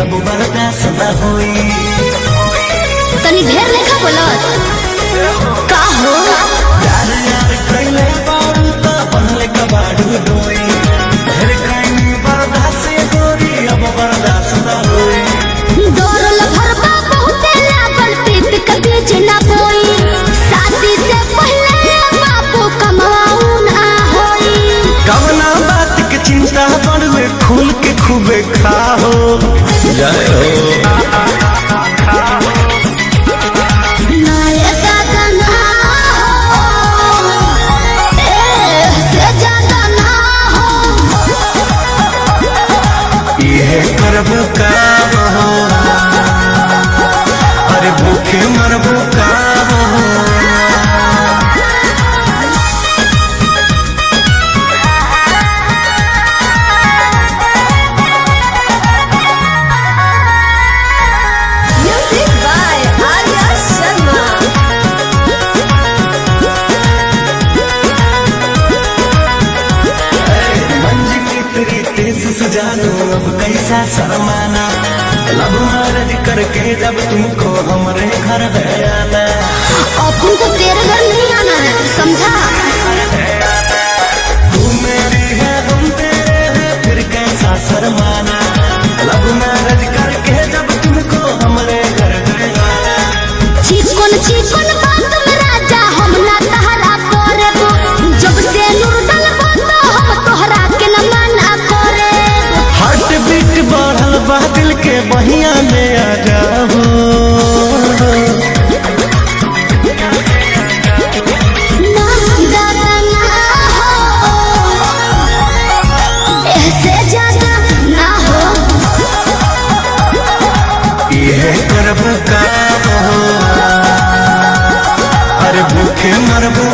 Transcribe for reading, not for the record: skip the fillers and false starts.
अब बर्दाश्त न होई। तनी ढेर लेखा बोलत का हो यार यार कइले बारू त बनले कबाड़ू डोई। ढेर कहीं बर्दाश्त गोरी अब बर्दाश्त न होई। दौड़ल भरबा बहुते लागल पीत के बीच ना बोई। शादी से पहले बापू कमाऊ ना होई। कवना बात के चिंता बड़वे खुल के खूबे खाओ जय हो। करबू काम हो अरे भूखे मरबू काम हो। Music by Arya Sharma। मंजिल तेरी तेज सजानो अब कैसा शर्माना। लब मैरिज करके जब तुमको हमरे घर है आना। अपन को तेरे घर नहीं आना है समझा। तू मेरी है हम तेरे हैं फिर कैसा शर्माना। लब मैरिज करके जब तुमको हमरे घर है आना। चिकन चिकन बात में राजा हम ना तहरा करब। जब से नूर डलबो तो हम तोहरा के न मना करब। हार्ट बीट बढ़ल बा दिल के बहिया में आ जाओ। ना दादा ना हो ऐसे ज्यादा ना हो। ये करब काम हो अरे भूखे मरबू